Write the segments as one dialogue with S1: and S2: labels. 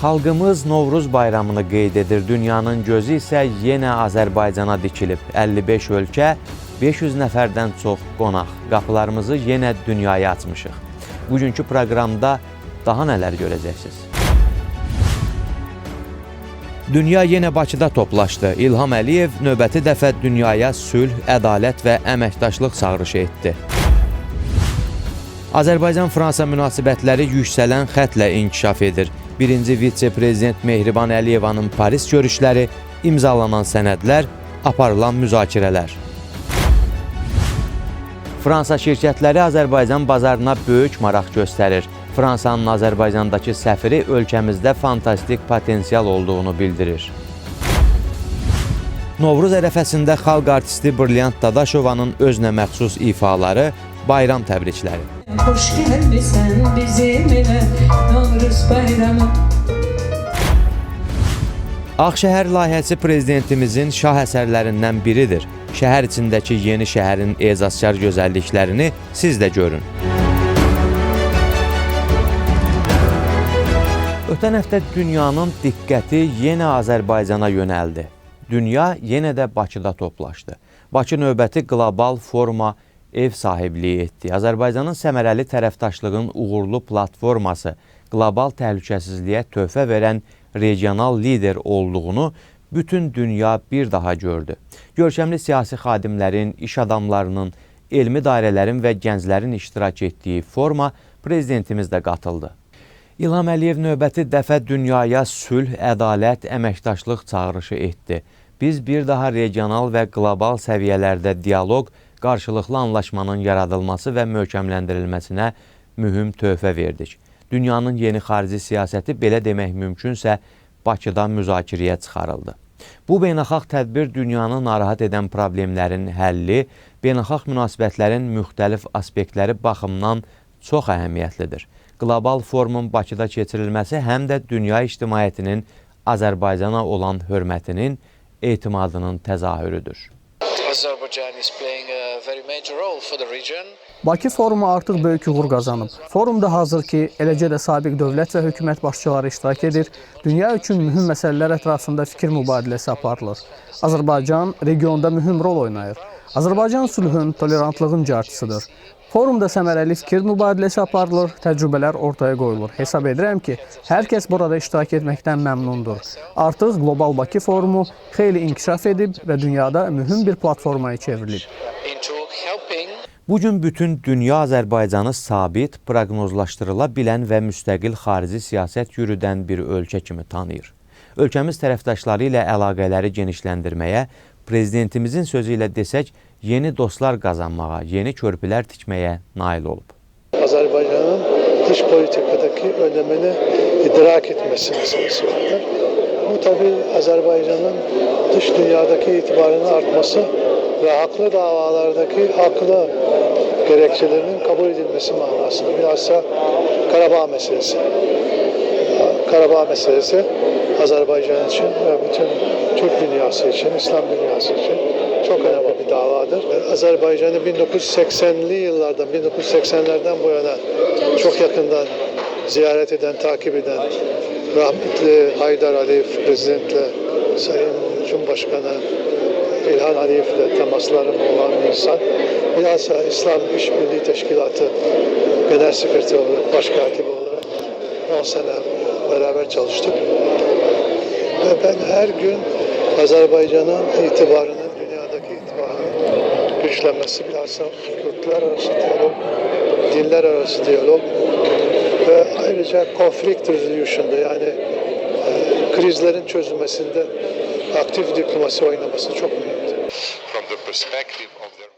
S1: Xalqımız Novruz bayramını qeyd edir. Dünyanın gözü isə yenə Azərbaycana dikilib. 55 ölkə, 500 nəfərdən çox qonaq. Qapılarımızı yenə dünyaya açmışıq. Bugünkü proqramda daha nələr görəcəksiniz? Dünya yenə Bakıda toplaşdı. İlham Əliyev növbəti dəfə dünyaya sülh, ədalət və əməkdaşlıq çağırışı etdi. Azərbaycan-Fransa münasibətləri yüksələn xətlə inkişaf edir. Birinci vitse-prezident Mehriban Əliyevanın Paris görüşləri, imzalanan sənədlər, aparılan müzakirələr. Fransa şirkətləri Azərbaycan bazarına böyük maraq göstərir. Fransanın Azərbaycandakı səfiri ölkəmizdə fantastik potensial olduğunu bildirir. Novruz ərəfəsində xalq artisti Brilliant Dadaşovanın özünə məxsus ifaları, bayram təbrikləri.
S2: Hoş gelmişsən bizim evə, Novruz bayramı.
S1: Ağşəhər layihəsi prezidentimizin şah əsərlərindən biridir. Şəhər içindəki yeni şəhərin ecazkar gözəlliklərini siz də görün. Ötən həftə dünyanın diqqəti yenə Azərbaycana yönəldi. Dünya yenə də Bakıda toplaşdı. Bakı növbəti qlobal foruma ev sahibliyi etdi. Azərbaycanın səmərəli tərəfdaşlığın uğurlu platforması, qlobal təhlükəsizliyə töhfə verən regional lider olduğunu bütün dünya bir daha gördü. Görkəmli siyasi xadimlərin, iş adamlarının, elmi dairələrin və gənclərin iştirak etdiyi forma prezidentimiz də qatıldı. İlham Əliyev növbəti dəfə dünyaya sülh, ədalət, əməkdaşlıq çağırışı etdi. Biz bir daha regional və qlobal səviyyələrdə dialoq, qarşılıqlı anlaşmanın yaradılması və möhkəmləndirilməsinə mühüm töhfə verdik. Dünyanın yeni xarici siyasəti, belə demək mümkünsə, Bakıda müzakirəyə çıxarıldı. Bu beynəlxalq tədbir dünyanı narahat edən problemlərin həlli, beynəlxalq münasibətlərin müxtəlif aspektləri baxımından çox əhəmiyyətlidir. Qlobal forumun Bakıda keçirilməsi həm də dünya ictimaiyyətinin Azərbaycana olan hörmətinin, etimadının təzahürüdür.
S3: Bakı forumu artıq böyük uğur qazanıb. Forumda hazır ki, eləcə də sabiq dövlət və hökumət başçıları iştirak edir, dünya üçün mühüm məsələlər ətrafında fikir mübadiləsi aparılır. Azərbaycan regionda mühüm rol oynayır. Azərbaycan sülhün, tolerantlığın carçısıdır. Forumda səmərəli fikir mübadiləsi aparılır, təcrübələr ortaya qoyulur. Hesab edirəm ki, hər kəs burada iştirak etməkdən məmnundur. Artıq Qlobal Bakı forumu xeyli inkişaf edib və dünyada mühüm bir platformaya çevrilib.
S1: Bugün bütün dünya Azərbaycanı sabit, proqnozlaşdırıla bilən və müstəqil xarici siyasət yürüdən bir ölkə kimi tanıyır. Ölkəmiz tərəfdaşları ilə əlaqələri genişləndirməyə, prezidentimizin sözü ilə desək, yeni dostlar qazanmağa, yeni körpülər tikməyə nail olub.
S4: Azərbaycanın dış politikadaki önemini idrak etmesi meselesi vardır. Bu tabii Azerbaycan'ın dış dünyadaki itibarının artması ve haklı davalardaki haklı gerekçelerinin kabul edilmesi manasında. Bilhassa Karabağ meselesi. Karabağ meselesi Azerbaycan için ve bütün Türk dünyası için, İslam dünyası için çok önemli bir davadır. Azerbaycan'ı 1980'li yıllardan, 1980'lerden bu yana çok yakından ziyaret eden, takip eden rahmetli Haydar Aliyev Prezidentle, Sayın Cumhurbaşkanı İlhan Aliyev'le temaslarım olan bir insan. Bilhassa İslam İşbirliği Teşkilatı Genel Sekreteri olarak, Başkatibi olarak 10 sene beraber çalıştık. Ve ben her gün Azerbaycan'ın itibarının, dünyadaki itibarının güçlenmesi, bilhassa Kürtler arası diyalog, dinler arası diyalog ve ayrıca conflict resolution'da, yani krizlerin çözülmesinde aktif diplomasi oynaması çok mühimdir.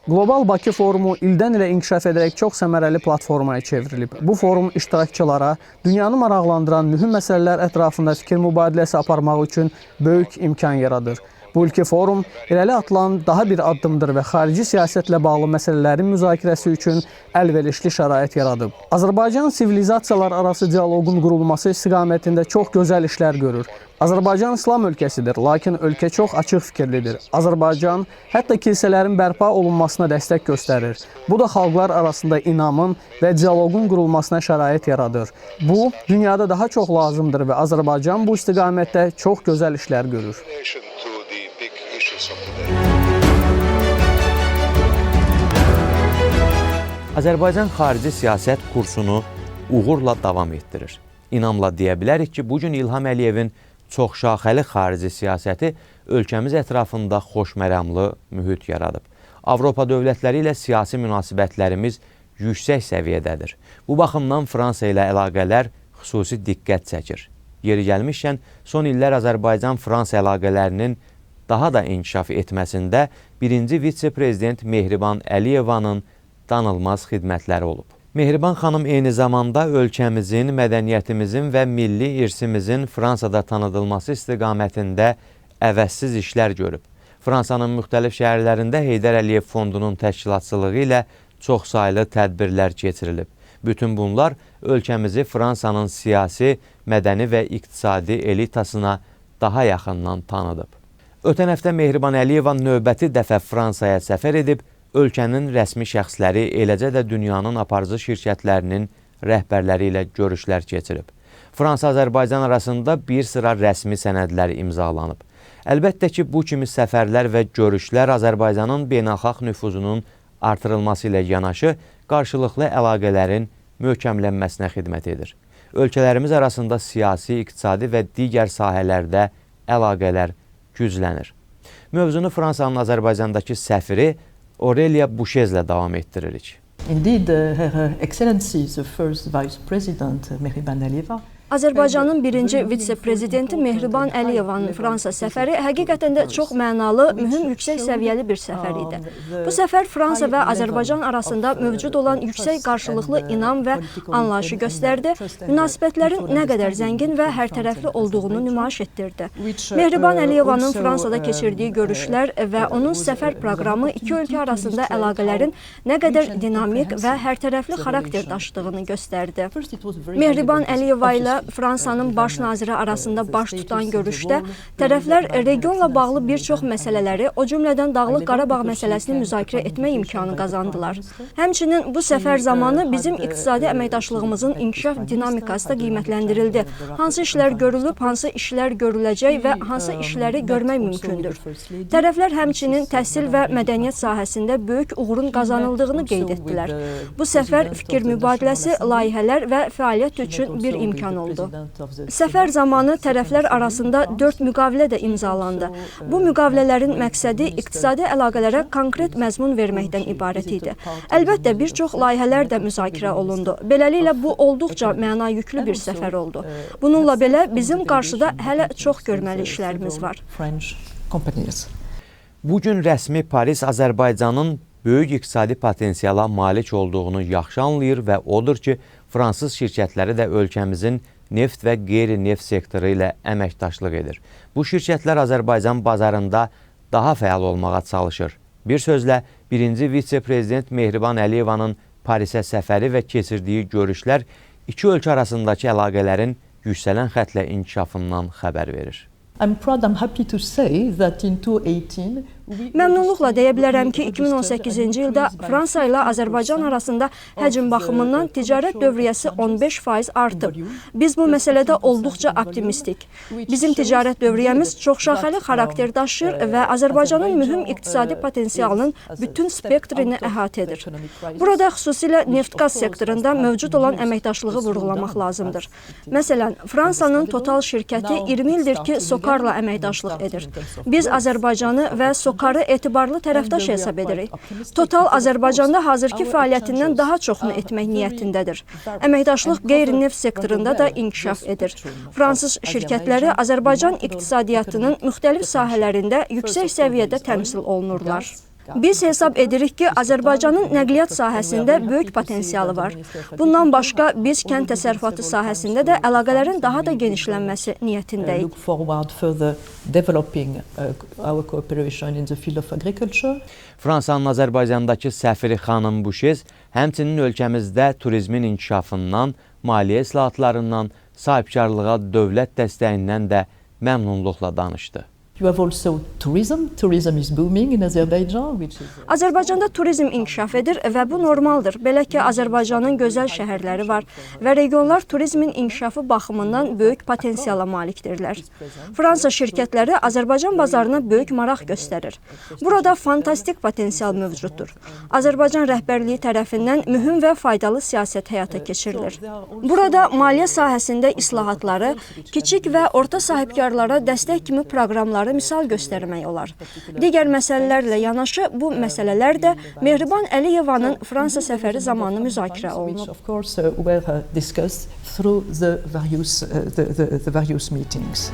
S3: Qlobal Bakı forumu ildən ilə inkişaf edərək çox səmərəli platformaya çevrilib. Bu forum iştirakçılara dünyanı maraqlandıran mühüm məsələlər ətrafında fikir mübadiləsi aparmaq üçün böyük imkan yaradır. Bu ilki forum irəli atılan daha bir addımdır və xarici siyasətlə bağlı məsələlərin müzakirəsi üçün əlverişli şərait yaradıb. Azərbaycan sivilizasiyalar arası dialoqun qurulması istiqamətində çox gözəl işlər görür. Azərbaycan İslam ölkəsidir, lakin ölkə çox açıq fikirlidir. Azərbaycan hətta kilsələrin bərpa olunmasına dəstək göstərir. Bu da xalqlar arasında inamın və dialoqun qurulmasına şərait yaradır. Bu, dünyada daha çox lazımdır və Azərbaycan bu istiqamətdə çox gözəl işlər görür.
S1: Azərbaycan xarici siyasət kursunu uğurla davam etdirir. İnamla deyə bilərik ki, bugün İlham Əliyevin çoxşaxəli xarici siyasəti ölkəmiz ətrafında xoşməramlı mühit yaradıb. Avropa dövlətləri ilə siyasi münasibətlərimiz yüksək səviyyədədir. Bu baxımdan Fransa ilə əlaqələr xüsusi diqqət çəkir. Yeri gəlmişkən, son illər Azərbaycan-Fransa əlaqələrinin daha da inkişaf etməsində birinci vitse-prezident Mehriban Əliyevanın danılmaz xidmətləri olub. Mehriban xanım eyni zamanda ölkəmizin, mədəniyyətimizin və milli irsimizin Fransada tanıdılması istiqamətində əvəzsiz işlər görüb. Fransanın müxtəlif şəhərlərində Heydər Əliyev Fondunun təşkilatçılığı ilə çoxsaylı tədbirlər keçirilib. Bütün bunlar ölkəmizi Fransanın siyasi, mədəni və iqtisadi elitasına daha yaxından tanıdıb. Ötən həftə Mehriban Əliyeva növbəti dəfə Fransaya səfər edib, ölkənin rəsmi şəxsləri, eləcə də dünyanın aparıcı şirkətlərinin rəhbərləri ilə görüşlər keçirib. Fransa-Azərbaycan arasında bir sıra rəsmi sənədlər imzalanıb. Əlbəttə ki, bu kimi səfərlər və görüşlər Azərbaycanın beynəlxalq nüfuzunun artırılması ilə yanaşı, qarşılıqlı əlaqələrin möhkəmlənməsinə xidmət edir. Ölkələrimiz arasında siyasi, iqtisadi və digər sahələrdə əlaqələr güclənir. Mövzunu Fransanın Azərbaycandakı səfiri Aurelia Bouchezlə davam etdiririk.
S5: Indeed, Her Excellency, the first Vice President, Mehriban Aliyeva,
S6: Azərbaycanın birinci vitse-prezidenti Mehriban Əliyevanın Fransa səfəri həqiqətən də çox mənalı, mühüm, yüksək səviyyəli bir səfər idi. Bu səfər Fransa və Azərbaycan arasında mövcud olan yüksək qarşılıqlı inam və anlayışı göstərdi, münasibətlərin nə qədər zəngin və hərtərəfli olduğunu nümayiş etdirdi. Mehriban Əliyevanın Fransada keçirdiyi görüşlər və onun səfər proqramı iki ölkə arasında əlaqələrin nə qədər dinamik və hərtərəfli xarakter daşıdığını göstərdi. Mehriban Əliyeva ilə Fransanın baş naziri arasında baş tutan görüşdə tərəflər regionla bağlı bir çox məsələləri, o cümlədən Dağlıq Qarabağ məsələsini müzakirə etmək imkanı qazandılar. Həmçinin bu səfər zamanı bizim iqtisadi əməkdaşlığımızın inkişaf dinamikası da qiymətləndirildi. Hansı işlər görülüb, hansı işlər görüləcək və hansı işləri görmək mümkündür. Tərəflər həmçinin təhsil və mədəniyyət sahəsində böyük uğurun qazanıldığını qeyd etdilər. Bu səfər fikir mübadiləsi, layihələr və fəaliyyət üçün bir imkan oldu. Səfər zamanı tərəflər arasında 4 müqavilə də imzalandı. Bu müqavilələrin məqsədi iqtisadi əlaqələrə konkret məzmun verməkdən ibarət idi. Əlbəttə, bir çox layihələr də müzakirə olundu. Beləliklə, bu olduqca məna yüklü bir səfər oldu. Bununla belə, bizim qarşıda hələ çox görməli işlərimiz var.
S1: Bugün rəsmi Paris Azərbaycanın böyük iqtisadi potensiala malik olduğunu yaxşı anlayır və odur ki, fransız şirkətləri də ölkəmizin neft və qeyri-neft sektoru ilə əməkdaşlıq edir. Bu şirkətlər Azərbaycan bazarında daha fəal olmağa çalışır. Bir sözlə, birinci vitse-prezident Mehriban Əliyevanın Parisə səfəri və keçirdiyi görüşlər iki ölkə arasındakı əlaqələrin yüksələn xətlə inkişafından xəbər verir.
S6: Məmnunluqla deyə bilərəm ki, 2018-ci ildə Fransa ilə Azərbaycan arasında həcm baxımından ticarət dövriyyəsi 15% artıb. Biz bu məsələdə olduqca optimistik. Bizim ticarət dövriyyəmiz çoxşaxəli xarakter daşıyır və Azərbaycanın mühüm iqtisadi potensialının bütün spektrini əhatə edir. Burada xüsusilə neft-qaz sektorunda mövcud olan əməkdaşlığı vurğulamaq lazımdır. Məsələn, Fransanın Total şirkəti 20 ildir ki, SOCAR-la əməkdaşlıq edir. Biz Azərbaycanı və SOCAR-ı etibarlı tərəfdaş hesab edirik. Total Azərbaycanda hazırki fəaliyyətindən daha çoxunu etmək niyyətindədir. Əməkdaşlıq qeyri-neft sektorunda da inkişaf edir. Fransız şirkətləri Azərbaycan iqtisadiyyatının müxtəlif sahələrində yüksək səviyyədə təmsil olunurlar. Biz hesab edirik ki, Azərbaycanın nəqliyyat sahəsində böyük potensialı var. Bundan başqa, biz kənd təsərrüfatı sahəsində də əlaqələrin daha da genişlənməsi niyyətindəyik.
S1: Fransanın Azərbaycandakı səfiri xanım Bouchez həmçinin ölkəmizdə turizmin inkişafından, maliyyə islahatlarından, sahibkarlığa dövlət dəstəyindən də məmnunluqla danışdı.
S5: You have also tourism. Tourism is booming in Azerbaijan, which is
S6: Azərbaycanda turizm inkişaf edir və bu normaldır. Belə ki, Azərbaycanın gözəl şəhərləri var və regionlar turizmin inkişafı baxımından böyük potensiala malikdirlər. Fransa şirkətləri Azərbaycan bazarına böyük maraq göstərir. Burada fantastik potensial mövcuddur. Azərbaycan rəhbərliyi tərəfindən mühüm və faydalı siyasət həyata keçirilir. Burada maliyyə sahəsində islahatları, kiçik və orta sahibkarlara dəstək kimi proqramları misal göstərmək olar. Digər məsələlərlə yanaşı bu məsələlər də Mehriban Əliyevanın Fransa səfəri zamanı müzakirə olunub.
S5: of course were discussed through the various meetings.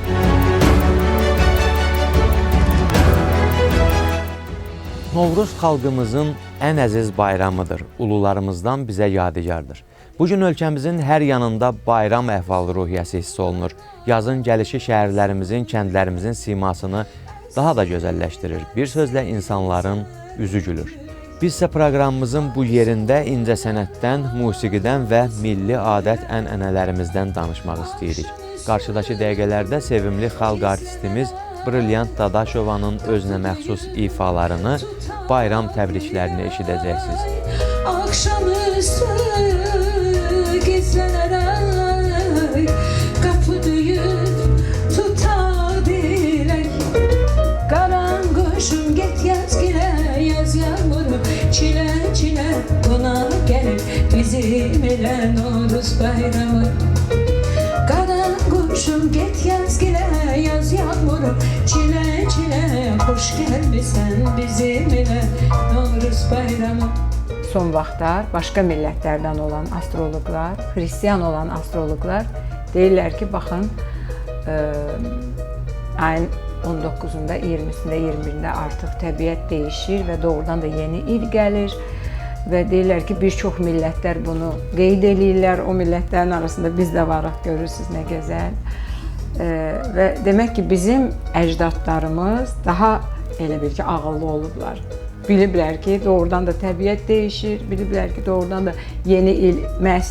S1: Novruz xalqımızın ən əziz bayramıdır, ulularımızdan bizə yadigardır. Bu gün ölkəmizin hər yanında bayram əhval-ruhiyyəsi hiss olunur. Yazın gəlişi şəhərlərimizin, kəndlərimizin simasını daha da gözəlləşdirir. Bir sözlə insanların üzü gülür. Biz isə proqramımızın bu yerində incəsənətdən, musiqidən və milli adət-ənənələrimizdən danışmaq istəyirik. Qarşıdakı dəqiqələrdə sevimli xalq artistimiz Brilliant Dadaşovanın özünə məxsus ifalarını, bayram təbriklərini eşidəcəksiniz.
S2: Akşamüstü gizlenerek kapı duyup tutar dilek. Karanguşum git yaz gire yaz yağmuru çile çile konağa gelir bizim ile Novruz bayramı. Karanguşum git yaz gire yaz yağmuru çile çile hoş gelmişsen bizim ile Novruz bayramı.
S7: Son vaxtlar başqa millətlərdən olan astroloqlar, xristian olan astroloqlar deyirlər ki, baxın, ayın 19-unda, 20-sində, 21-də artıq təbiət dəyişir və doğrudan da yeni il gəlir və deyirlər ki, bir çox millətlər bunu qeyd edirlər, o millətlərin arasında biz də varıq, görürsünüz nə gözəl. Və demək ki, bizim əcdadlarımız daha elə bir ki, ağıllı olublar. Biliblər ki, doğrudan da təbiət dəyişir, biliblər ki, doğrudan da yeni il məhz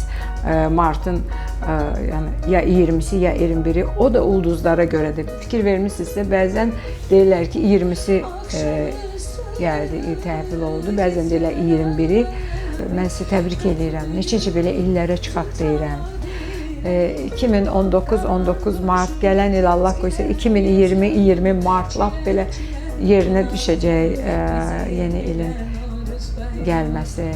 S7: martın yəni ya 20-si ya 21-i, o da ulduzlara görədir. Fikir vermişsinizsə, bəzən deyirlər ki, 20-si gəldi, il təhvil oldu, bəzən deyirlər 21-i. Mən sizə təbrik edirəm, neçə belə illərə çıxaq deyirəm. 2019 mart, gələn il Allah qoysa 2020 mart, lap belə yerinə düşəcək yeni ilin gəlməsi.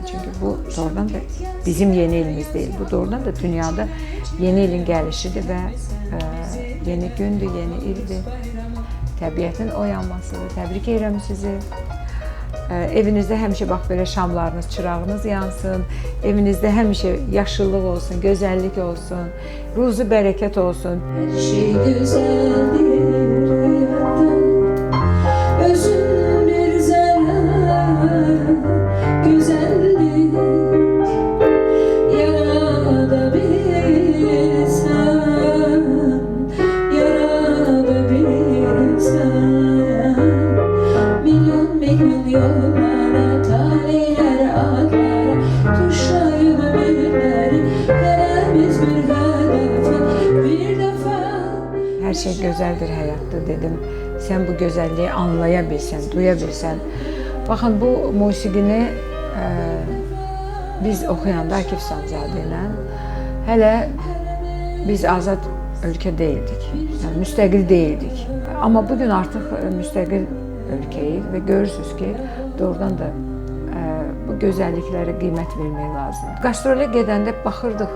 S7: Çünki bu doğrudan da bizim yeni ilimiz deyil. Bu doğrudan da dünyada yeni ilin gəlişidir və yeni gündür, yeni ildir. Təbiətin oyanmasıdır. Təbrik edirəm sizi. Evinizdə həmişə bax belə şamlarınız, çırağınız yansın. Evinizdə həmişə yaşıllıq olsun, gözəllik olsun, ruzu bərəkət olsun.
S2: Her şey güzeldir hayatta, özün bir zerre güzellik yaradabilsen, milyon yollara, talihlere, adlara, tuşlayıp ömürleri, veremiz bir hedefe, bir defa.
S7: Hər şey gözəldir həyatda dedim. Sən bu gözəlliyi anlaya bilsən, duya bilsən. Baxın, bu musiqini biz oxuyanda Akif Sanczadə ilə hələ biz azad ölkə deyildik, yəni müstəqil deyildik. Amma bugün artıq müstəqil ölkəyik və görürsünüz ki, doğrudan da bu gözəlliklərə qiymət vermək lazımdır. Qastrole gedəndə baxırdıq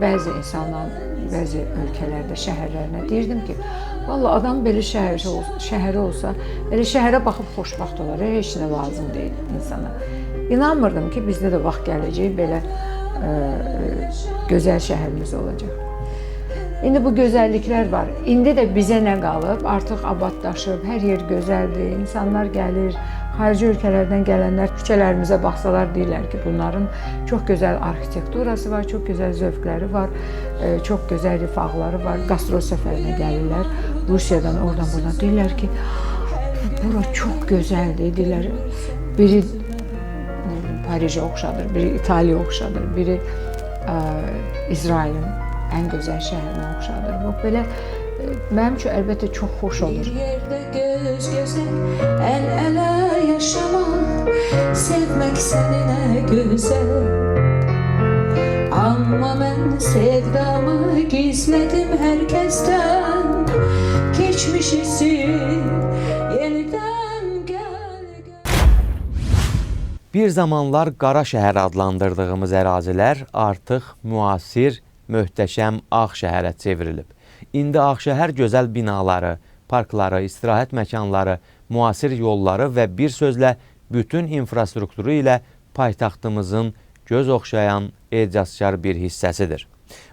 S7: bəzi insanlar, bəzi ölkələrdə, şəhərlərinə. Deyirdim ki, vallahi adam belə şəhəri olsa, elə şəhərə baxıb xoşbaxt olar, heç nə lazım deyil insana. İnanmırdım ki, bizdə də vaxt gələcək, belə gözəl şəhərimiz olacaq. İndi bu gözəlliklər var. İndi də bizə nə qalıb? Artıq abadlaşıb, hər yer gözəldir, insanlar gəlir. Xarici ölkələrdən gələnlər küçələrimizə baxsalar deyirlər ki, bunların çox gözəl arxitekturası var, çox gözəl zövqləri var, çox gözəl rifahları var. Qastrol səfərinə gəlirlər, Rusiyadan, oradan buradan deyirlər ki, bura çox gözəldir, deyirlər. Biri Parijə oxşadır, biri İtaliya oxşadır, biri İsrailin ən gözəl şəhərinə oxşadır. Bu belə mənim üçün əlbəttə çox xoş olur.
S2: Bir yerde göz göze, el ele yaşamak, sevmek seninle güzel. Ama ben sevdamı gizledim herkesten, geçmişi sil, yeniden gel.
S1: Bir zamanlar Qara şəhər adlandırdığımız ərazilər artıq müasir, möhtəşəm Ağ şəhərə çevrilib. İndi Ağ şəhər gözəl binaları, parkları, istirahət məkanları, müasir yolları və bir sözlə bütün infrastrukturu ilə paytaxtımızın göz oxşayan ecazkar bir hissəsidir.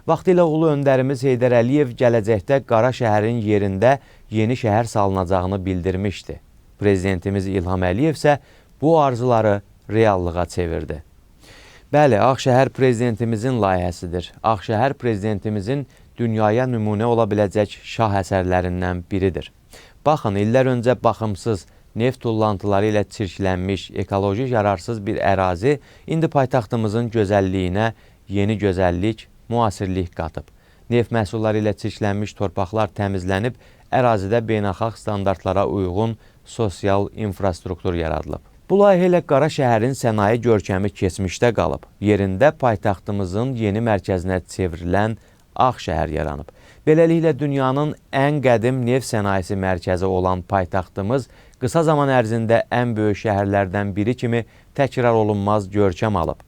S1: Vaxtilə Ulu Öndərimiz Heydər Əliyev gələcəkdə Qara şəhərin yerində yeni şəhər salınacağını bildirmişdi. Prezidentimiz İlham Əliyev isə bu arzuları reallığa çevirdi. Bəli, Ağ şəhər prezidentimizin layihəsidir. Ağ şəhər prezidentimizin dünyaya nümunə ola biləcək şah əsərlərindən biridir. Baxın, illər öncə baxımsız, neft tullantıları ilə çirklənmiş, ekoloji yararsız bir ərazi indi paytaxtımızın gözəlliyinə yeni gözəllik, müasirlik qatıb. Neft məhsulları ilə çirklənmiş torpaqlar təmizlənib, ərazidə beynəlxalq standartlara uyğun sosial infrastruktur yaradılıb. Bu layihə ilə Qara şəhərin sənaye görkəmi keçmişdə qalıb. Yerində paytaxtımızın yeni mərkəzinə çevrilən Ağ şəhər yaranıb. Beləliklə, dünyanın ən qədim neft sənayesi mərkəzi olan paytaxtımız qısa zaman ərzində ən böyük şəhərlərdən biri kimi təkrar olunmaz görkəm alıb.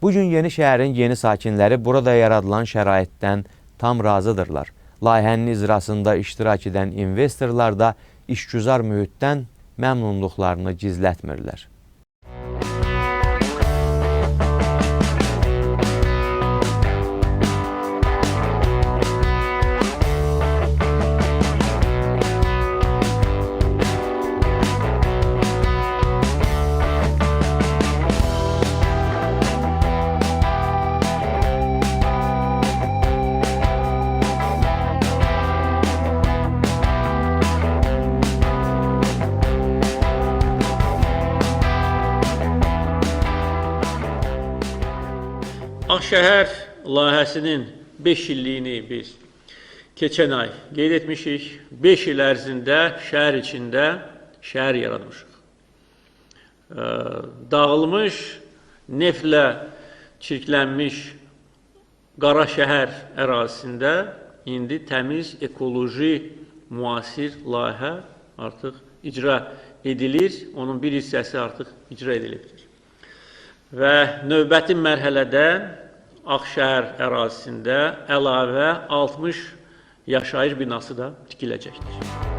S1: Bugün yeni şəhərin yeni sakinləri burada yaradılan şəraitdən tam razıdırlar. Layihənin icrasında iştirak edən investorlar da işgüzar mühitdən məmnunluqlarını gizlətmirlər.
S8: Ağşəhər layihəsinin 5 illiyini biz keçən ay qeyd etmişik. 5 il ərzində şəhər içində şəhər yaratmışıq. Dağılmış, neftlə çirklənmiş Qara şəhər ərazisində indi təmiz, ekoloji, müasir layihə artıq icra edilir. Onun bir hissəsi artıq icra edilibdir. Və növbəti mərhələdə Ağşəhər ərazisində əlavə 60 yaşayış binası da tikiləcəkdir.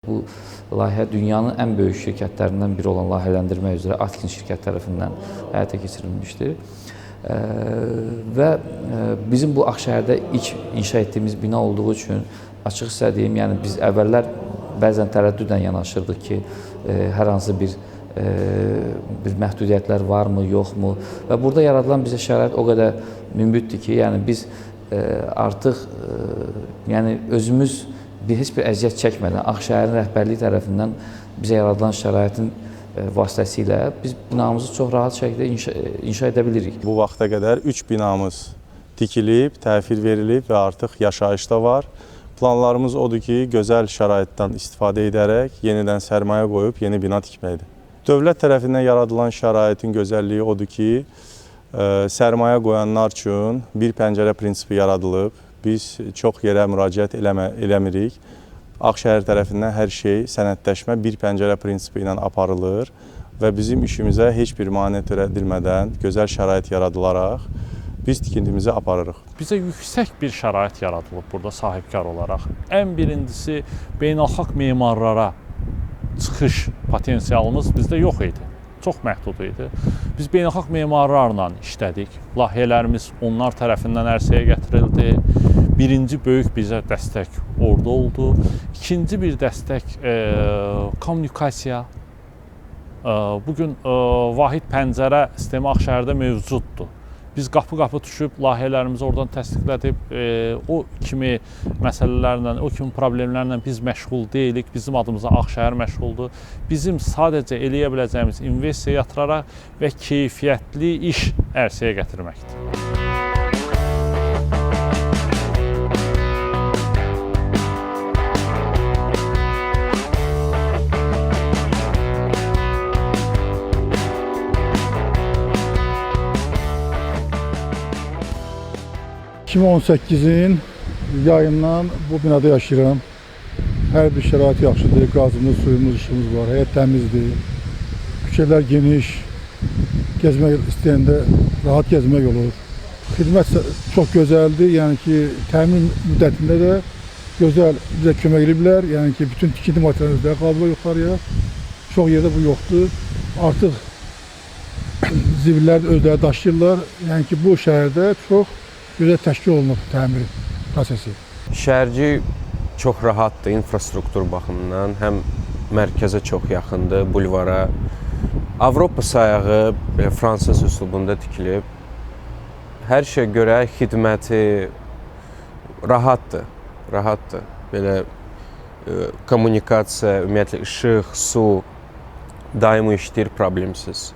S9: Bu layihə dünyanın ən böyük şirkətlərindən biri olan layihələndirmə üzrə Atkin şirkət tərəfindən həyata keçirilmişdir. Və bizim bu Ağşəhərdə ilk inşa etdiyimiz bina olduğu üçün açıq sizə deyim, yəni biz əvvəllər bəzən tərəddüdlə yanaşırdıq ki, hər hansı bir məhdudiyyətlər varmı, yoxmu? Və burada yaradılan bizə şərait o qədər münbitdir ki, yəni biz artıq özümüz heç bir əziyyət çəkmədən Ağşəhərin rəhbərliyi tərəfindən bizə yaradılan şəraitin vasitəsilə biz binamızı çox rahat şəkildə inşa edə bilirik.
S10: Bu vaxta qədər 3 binamız tikilib, təhvil verilib və artıq yaşayış da var. Planlarımız odur ki, gözəl şəraitdən istifadə edərək yenidən sərmayə qoyub yeni bina tikməkdir. Dövlət tərəfindən yaradılan şəraitin gözəlliyi odur ki, sərmayə qoyanlar üçün bir pəncərə prinsipi yaradılıb. Biz çox yerə müraciət eləmirik. Ağşəhər tərəfindən hər şey sənədləşmə bir pəncərə prinsipi ilə aparılır və bizim işimizə heç bir maneə törədilmədən gözəl şərait yaradılaraq biz tikintimizi aparırıq.
S11: Bizə yüksək bir şərait yaradılıb burada sahibkar olaraq. Ən birincisi beynəlxalq memarlara çıxış potensialımız bizdə yox idi. Çox məhdud idi. Biz beynəlxalq memarlarla işlədik. Layihələrimiz onlar tərəfindən ərsəyə gətirildi. Birinci böyük bizə dəstək orada oldu. İkinci bir dəstək kommunikasiya. Bugün vahid pəncərə sistemi Ağşəhərdə mövcuddur. Biz qapı-qapı düşüb layihələrimizi oradan təsdiqlədib, o kimi məsələlərlə, o kimi problemlərlə biz məşğul deyilik. Bizim adımıza Ağşəhər məşğuldur. Bizim sadəcə eləyə biləcəyimiz investisiya yatıraraq və keyfiyyətli iş ərsəyə gətirməkdir.
S12: ...2018-in yayından bu binada yaşayıram. Hər bir şərait yaxşıdır, qazımız, suyumuz, işimiz var, həyət təmizdir. Küçələr geniş, gezmək istəyəndə rahat gezmək olur. Xidmət çox gözəldir, yəni ki, təmin müddətində də gözəl bizə kömək ediblər. Yəni ki, bütün tikinti materialları qalırlar yuxarıya. Çox yerdə bu yoxdur. Artıq zibillər özləri daşıyırlar. Yəni ki, bu şəhərdə çox gözəl təşkil olunub təmir prosesi.
S13: Şəhərci çox rahatdır infrastruktur baxımından, həm mərkəzə çox yaxındır, bulvara. Avropa sayağı belə fransız üslubunda tikilib. Hər şeyə görə xidməti rahatdır. Belə kommunikasiya, ümumiyyətlə işıq, su daimi işləyir problemsiz.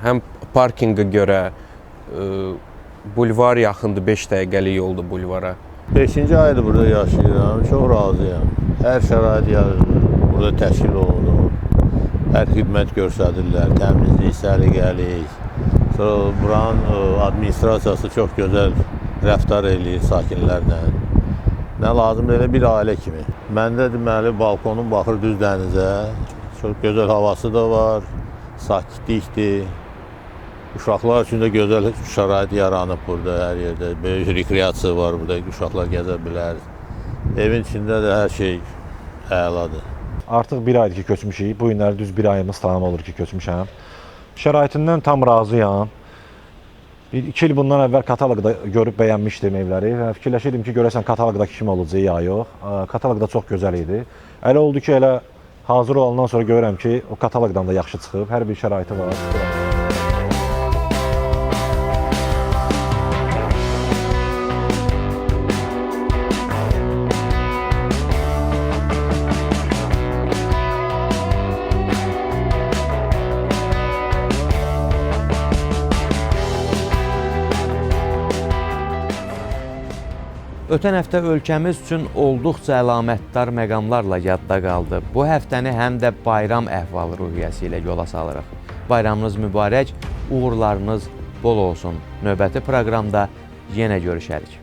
S13: Həm parkinqa görə bulvar yaxındır, 5 dəqiqəlik yoldur bulvara.
S14: 5-ci aydır burada yaşayıram, çox razıyam. Hər şərait burada təşkil olunur. Hər xidmət göstərirlər, təmizlik, səliqəlik. Sonra buranın administrasiyası çox gözəl rəftar eləyir sakinlərlə. Nə lazımdır, elə bir ailə kimi. Məndə deməli balkonum baxır düz dənizə. Çox gözəl havası da var, sakitlikdir. Uşaqlar üçün də gözəl şərait yaranıb burada hər yerdə. Böyük rekreasiya var burada, uşaqlar gəzə bilər. Evin içində də hər şey əladır.
S15: Artıq bir aydır ki, köçmüşük. Bu günləri düz bir ayımız tamam olur ki, köçmüşəm. Şəraitindən tam razıyam. 2 il bundan əvvəl kataloqda görüb bəyənmişdim evləri və fikirləşirdim ki, görəsən kataloqdakı kimi olacaq ya yox. Kataloqda çox gözəl idi. Elə oldu ki, elə hazır olandan sonra görürəm ki, o kataloqdan da yaxşı çıxıb. Hər bir şəraiti var.
S1: Ötən həftə ölkəmiz üçün olduqca əlamətdar məqamlarla yadda qaldı. Bu həftəni həm də bayram əhval-ruhiyyəsi ilə yola salırıq. Bayramınız mübarək, uğurlarınız bol olsun. Növbəti proqramda yenə görüşərik.